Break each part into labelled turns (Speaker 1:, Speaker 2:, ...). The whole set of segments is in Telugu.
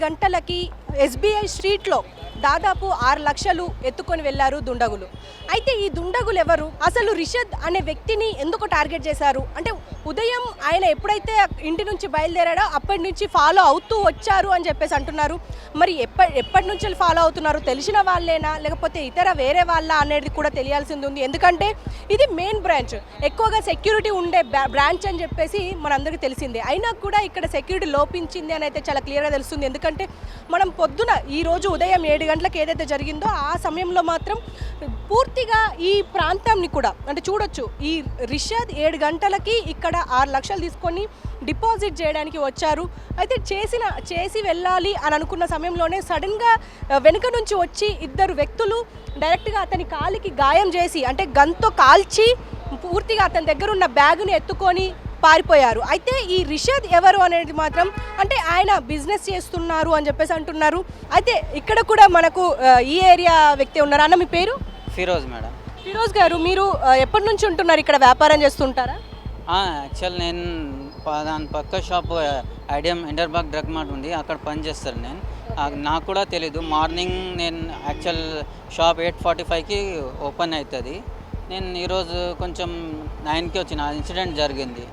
Speaker 1: గంటలకి ఎస్బీఐ స్ట్రీట్లో దాదాపు 6 లక్షలు ఎత్తుకొని వెళ్ళారు దుండగులు. అయితే ఈ దుండగులు ఎవరు, అసలు రిషద్ అనే వ్యక్తిని ఎందుకు టార్గెట్ చేశారు అంటే ఉదయం ఆయన ఎప్పుడైతే ఇంటి నుంచి బయలుదేరాడో అప్పటి నుంచి ఫాలో అవుతూ వచ్చారు అని చెప్పేసి అంటున్నారు. మరి ఎప్పటి నుంచి ఫాలో అవుతున్నారు, తెలిసిన వాళ్ళేనా లేకపోతే ఇతర వేరే వాళ్ళ అనేది కూడా తెలియాల్సింది ఉంది. ఎందుకంటే ఇది మెయిన్ బ్రాంచ్, ఎక్కువగా సెక్యూరిటీ ఉండే బ్రాంచ్ అని చెప్పేసి మనందరికీ తెలిసిందే. అయినా కూడా ఇక్కడ సెక్యూరిటీ లోపించింది అని అయితే చాలా క్లియర్గా తెలుస్తుంది. ఎందుకంటే మనం పొద్దున ఈరోజు ఉదయం 7 గంటలకు ఏదైతే జరిగిందో ఆ సమయంలో మాత్రం పూర్తిగా ఈ ప్రాంతాన్ని కూడా అంటే చూడొచ్చు. ఈ రిషద్ 7 గంటలకి ఇక్కడ 6 లక్షలు తీసుకొని డిపాజిట్ చేయడానికి వచ్చారు. అయితే చేసి వెళ్ళాలి అని అనుకున్న సమయంలోనే సడన్గా వెనుక నుంచి వచ్చి 2 వ్యక్తులు డైరెక్ట్గా అతని కాలికి గాయం చేసి అంటే గన్తో కాల్చి పూర్తిగా అతని దగ్గర ఉన్న బ్యాగుని ఎత్తుకొని పారిపోయారు. అయితే ఈ రిషద్ ఎవరు అనేది మాత్రం అంటే ఆయన బిజినెస్ చేస్తున్నారు అని చెప్పేసి అంటున్నారు. అయితే ఇక్కడ కూడా మనకు ఈ ఏరియా వ్యక్తి ఉన్నారు. అన్న మీ పేరు?
Speaker 2: ఫిరోజ్ మేడం.
Speaker 1: ఫిరోజ్ గారు, మీరు ఎప్పటి నుంచి ఉంటున్నారు ఇక్కడ, వ్యాపారం చేస్తుంటారా?
Speaker 2: యాక్చువల్ నేను దాని పక్క షాప్ ఐడియం ఇంటర్బాగ్ డ్రగ్ మార్ట్ ఉంది, అక్కడ పనిచేస్తాను నేను. నాకు కూడా తెలీదు. మార్నింగ్ నేను యాక్చువల్ షాప్ 8:45కి ఓపెన్ అవుతుంది. నేను ఈరోజు కొంచెం 9కి వచ్చిన ఇన్సిడెంట్ జరిగింది.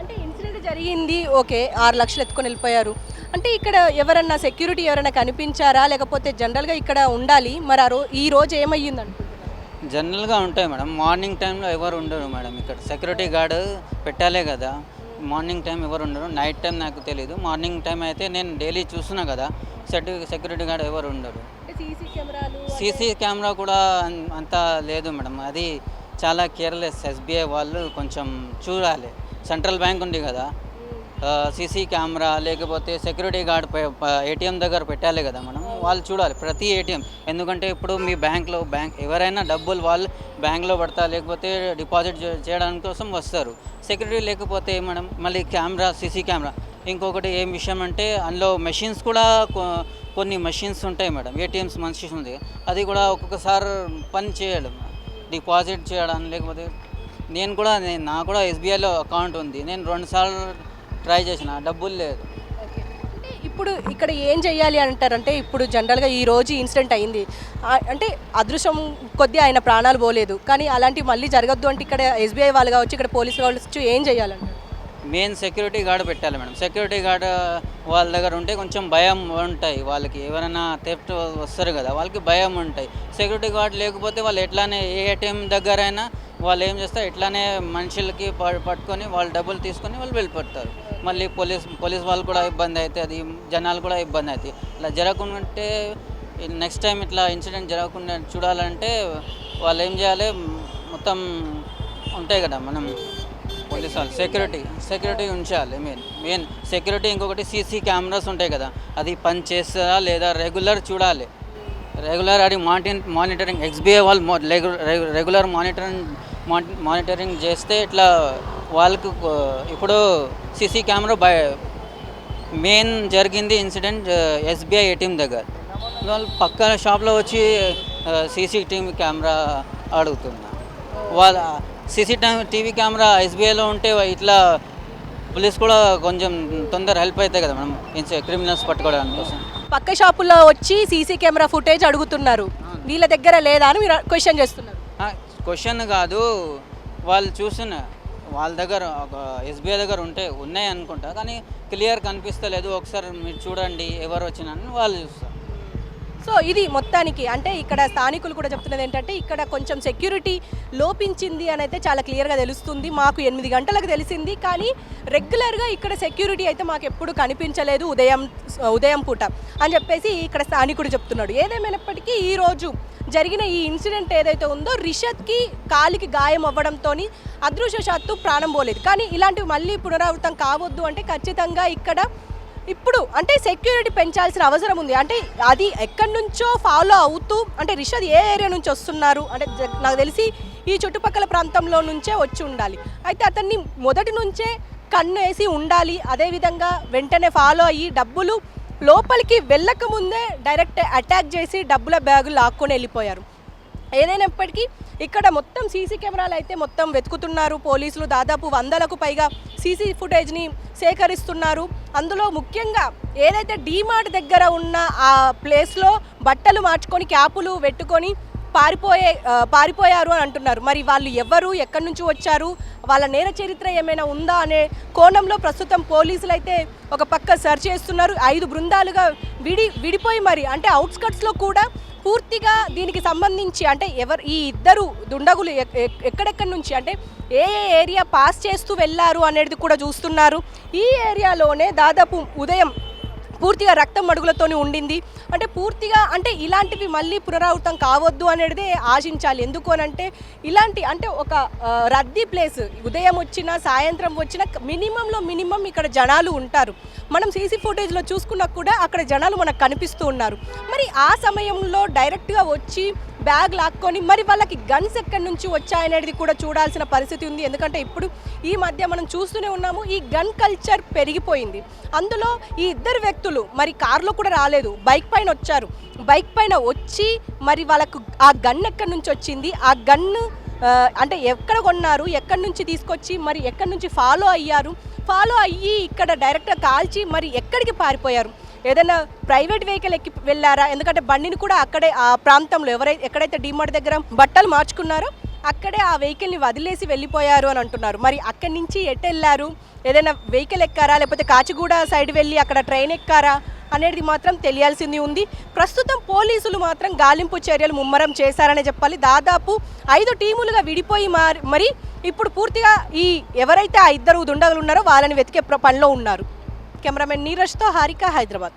Speaker 1: అంటే ఇన్సిడెంట్ జరిగింది, ఓకే, 6 లక్షలు ఎత్తుకొని వెళ్ళిపోయారు. అంటే ఇక్కడ ఎవరన్నా సెక్యూరిటీ ఎవరైనా కనిపించారా లేకపోతే జనరల్గా ఇక్కడ ఉండాలి, మరి ఈ రోజు ఏమయ్యింది అనుకుంటున్నారు?
Speaker 2: జనరల్గా ఉంటాయి మేడం. మార్నింగ్ టైంలో ఎవరు ఉండరు మేడం. ఇక్కడ సెక్యూరిటీ గార్డ్ పెట్టాలే కదా. మార్నింగ్ టైం ఎవరు ఉండరు, నైట్ టైం నాకు తెలీదు. మార్నింగ్ టైం అయితే నేను డైలీ చూస్తున్నా కదా, సెక్యూరిటీ గార్డ్ ఎవరు ఉండరు. సీసీ కెమెరా కూడా అంత లేదు మేడం. అది చాలా కేర్లెస్. ఎస్బీఐ వాళ్ళు కొంచెం చూడాలి. సెంట్రల్ బ్యాంక్ ఉంది కదా, సీసీ కెమెరా లేకపోతే సెక్యూరిటీ గార్డ్ ఏటీఎం దగ్గర పెట్టాలి కదా మనం. వాళ్ళు చూడాలి ప్రతి ఏటీఎం. ఎందుకంటే ఇప్పుడు మీ బ్యాంక్ ఎవరైనా డబ్బులు వాళ్ళు బ్యాంక్లో పడతా లేకపోతే డిపాజిట్ చేయడానికి కోసం వస్తారు. సెక్యూరిటీ లేకపోతే మనం మళ్ళీ కెమెరా, సీసీ కెమెరా. ఇంకొకటి ఏం విషయం అంటే అందులో మెషిన్స్ కూడా కొన్ని మెషిన్స్ ఉంటాయి మేడం, ఏటీఎంస్ మెషిన్స్ ఉంది. అది కూడా ఒక్కొక్కసారి పని చేయడం, డిపాజిట్ చేయడం లేకపోతే నాకు కూడా ఎస్బీఐలో అకౌంట్ ఉంది. నేను 2 సార్లు ట్రై చేసిన, డబ్బులు లేదు.
Speaker 1: ఇప్పుడు ఇక్కడ ఏం చేయాలి అంటారంటే ఇప్పుడు జనరల్గా ఈ రోజు ఇన్సిడెంట్ అయింది అంటే అదృష్టం కొద్దీ ఆయన ప్రాణాలు పోలేదు, కానీ అలాంటివి మళ్ళీ జరగద్దు అంటే ఇక్కడ ఎస్బీఐ వాళ్ళు కావచ్చు, ఇక్కడ పోలీసు వాళ్ళు వచ్చి ఏం చేయాలంటారు?
Speaker 2: మెయిన్ సెక్యూరిటీ గార్డ్ పెట్టాలి మేడం. సెక్యూరిటీ గార్డ్ వాళ్ళ దగ్గర ఉంటే కొంచెం భయం ఉంటాయి వాళ్ళకి. ఎవరైనా థెఫ్ట్ వస్తారు కదా, వాళ్ళకి భయం ఉంటాయి. సెక్యూరిటీ గార్డ్ లేకపోతే వాళ్ళు ఎట్లానే ఏ ఏటీఎం దగ్గరైనా వాళ్ళు ఏం చేస్తారు, ఎట్లానే మనుషులకి పట్టుకొని వాళ్ళు డబ్బులు తీసుకొని వాళ్ళు వెళ్ళిపోతారు. మళ్ళీ పోలీస్ వాళ్ళు కూడా ఇబ్బంది అవుతుంది, జనాలు కూడా ఇబ్బంది అవుతాయి. ఇలా జరగకుంటే నెక్స్ట్ టైం ఇట్లా ఇన్సిడెంట్ జరగకుండా చూడాలంటే వాళ్ళు ఏం చేయాలి, మొత్తం ఉంటాయి కదా మనం పోలీస్ వాళ్ళు సెక్యూరిటీ ఉంచాలి. Main security. ఇంకొకటి సీసీ కెమెరాస్ ఉంటాయి కదా, అది పని చేస్తారా లేదా రెగ్యులర్ చూడాలి. రెగ్యులర్ అది మానిటరింగ్ ఎస్బీఐ వాళ్ళు రెగ్యులర్ మానిటరింగ్ చేస్తే ఇట్లా వాళ్ళకు ఇప్పుడు సీసీ కెమెరా మెయిన్ జరిగింది ఇన్సిడెంట్ ఎస్బీఐ ఏటీఎం దగ్గర. వాళ్ళు పక్క షాప్లో వచ్చి సీసీటీవీ కెమెరా అడుగుతున్నా. వాళ్ళ టీవీ కెమెరా ఎస్బీఐలో ఉంటే ఇట్లా పోలీస్ కూడా కొంచెం తొందర హెల్ప్ అవుతాయి కదా మనం క్రిమినల్స్ పట్టుకోవడానికి కోసం.
Speaker 1: పక్క షాపుల్లో వచ్చి సీసీ కెమెరా ఫుటేజ్ అడుగుతున్నారు, వీళ్ళ దగ్గర లేదా అని మీరు క్వశ్చన్ చేస్తున్నారు?
Speaker 2: క్వశ్చన్ కాదు, వాళ్ళు చూసిన వాళ్ళ దగ్గర ఎస్బీఐ దగ్గర ఉన్నాయి అనుకుంటా, కానీ క్లియర్ కనిపిస్తలేదు. ఒకసారి మీరు చూడండి ఎవరు వచ్చినా వాళ్ళు చూస్తారు.
Speaker 1: సో ఇది మొత్తానికి అంటే ఇక్కడ స్థానికులు కూడా చెప్తున్నది ఏంటంటే ఇక్కడ కొంచెం సెక్యూరిటీ లోపించింది అని అయితే చాలా క్లియర్గా తెలుస్తుంది. మాకు 8 గంటలకు తెలిసింది, కానీ రెగ్యులర్గా ఇక్కడ సెక్యూరిటీ అయితే మాకు ఎప్పుడు కనిపించలేదు ఉదయం పూట అని చెప్పేసి ఇక్కడ స్థానికుడు చెప్తున్నాడు. ఏదేమైనప్పటికీ ఈరోజు జరిగిన ఈ ఇన్సిడెంట్ ఏదైతే ఉందో రిషద్కి కాలికి గాయం అవ్వడంతో అదృష్టవశాత్తు ప్రాణం పోలేదు. కానీ ఇలాంటివి మళ్ళీ పునరావృతం కావద్దు అంటే ఖచ్చితంగా ఇక్కడ ఇప్పుడు అంటే సెక్యూరిటీ పెంచాల్సిన అవసరం ఉంది. అంటే అది ఎక్కడి నుంచో ఫాలో అవుతూ అంటే రిషద్ ఏ ఏరియా నుంచి వస్తున్నారు అంటే నాకు తెలిసి ఈ చుట్టుపక్కల ప్రాంతంలో నుంచే వచ్చి ఉండాలి. అయితే అతన్ని మొదటి నుంచే కన్ను వేసి ఉండాలి. అదేవిధంగా వెంటనే ఫాలో అయ్యి డబ్బులు లోపలికి వెళ్ళకముందే డైరెక్ట్ అటాక్ చేసి డబ్బుల బ్యాగులు లాక్కొని వెళ్ళిపోయారు. ఏదైనప్పటికీ ఇక్కడ మొత్తం సీసీ కెమెరాలు అయితే మొత్తం వెతుకుతున్నారు పోలీసులు. దాదాపు 100లకు పైగా సీసీ ఫుటేజ్ని సేకరిస్తున్నారు. అందులో ముఖ్యంగా ఏదైతే డీమార్ట్ దగ్గర ఉన్న ఆ ప్లేస్లో బట్టలు మార్చుకొని క్యాపులు పెట్టుకొని పారిపోయారు అని అంటున్నారు. మరి వాళ్ళు ఎవరు, ఎక్కడి నుంచి వచ్చారు, వాళ్ళ నేర చరిత్ర ఏమైనా ఉందా అనే కోణంలో ప్రస్తుతం పోలీసులు అయితే ఒక పక్క సెర్చ్ చేస్తున్నారు. 5 బృందాలుగా విడిపోయి మరి అంటే అవుట్స్కట్స్లో కూడా పూర్తిగా దీనికి సంబంధించి అంటే ఈ ఇద్దరు దుండగులు ఎక్కడెక్కడి నుంచి అంటే ఏ ఏరియా పాస్ చేస్తూ వెళ్ళారు అనేది కూడా చూస్తున్నారు. ఈ ఏరియాలోనే దాదాపు ఉదయం పూర్తిగా రక్తం మడుగులతోనే ఉండింది. అంటే పూర్తిగా అంటే ఇలాంటివి మళ్ళీ పునరావృతం కావద్దు అనేది ఆశించాలి. ఎందుకు అనంటే ఇలాంటి అంటే ఒక రద్దీ ప్లేస్, ఉదయం వచ్చినా సాయంత్రం వచ్చినా మినిమం ఇక్కడ జనాలు ఉంటారు. మనం సీసీ ఫుటేజ్లో చూసుకున్నా కూడా అక్కడ జనాలు మనకు కనిపిస్తూ ఉన్నారు. మరి ఆ సమయంలో డైరెక్ట్గా వచ్చి బ్యాగ్ లాక్కొని మరి వాళ్ళకి గన్స్ ఎక్కడి నుంచి వచ్చాయనేది కూడా చూడాల్సిన పరిస్థితి ఉంది. ఎందుకంటే ఇప్పుడు ఈ మధ్య మనం చూస్తూనే ఉన్నాము, ఈ గన్ కల్చర్ పెరిగిపోయింది. అందులో ఈ ఇద్దరు వ్యక్తులు మరి కారులో కూడా రాలేదు, బైక్ పైన వచ్చారు. బైక్ పైన వచ్చి మరి వాళ్ళకు ఆ గన్ ఎక్కడి నుంచి వచ్చింది, ఆ గన్ను అంటే ఎక్కడ కొన్నారు, ఎక్కడి నుంచి తీసుకొచ్చి మరి ఎక్కడి నుంచి ఫాలో అయ్యి ఇక్కడ డైరెక్ట్గా కాల్చి మరి ఎక్కడికి పారిపోయారు, ఏదైనా ప్రైవేట్ వెహికల్ ఎక్కి వెళ్ళారా? ఎందుకంటే బండిని కూడా అక్కడే ఆ ప్రాంతంలో ఎక్కడైతే డీమార్ట్ దగ్గర బట్టలు మార్చుకున్నారో అక్కడే ఆ వెహికల్ని వదిలేసి వెళ్ళిపోయారు అని అంటున్నారు. మరి అక్కడి నుంచి ఎటు వెళ్ళారు, ఏదైనా వెహికల్ ఎక్కారా, లేకపోతే కాచిగూడ సైడ్ వెళ్ళి అక్కడ ట్రైన్ ఎక్కారా అనేది మాత్రం తెలియాల్సింది ఉంది. ప్రస్తుతం పోలీసులు మాత్రం గాలింపు చర్యలు ముమ్మరం చేశారనే చెప్పాలి. దాదాపు 5 టీములుగా విడిపోయి మరి ఇప్పుడు పూర్తిగా ఎవరైతే ఆ ఇద్దరు దుండగులు ఉన్నారో వాళ్ళని వెతికే పనిలో ఉన్నారు. కెమెరామెన్ నీరజ్తో హారిక, హైదరాబాద్.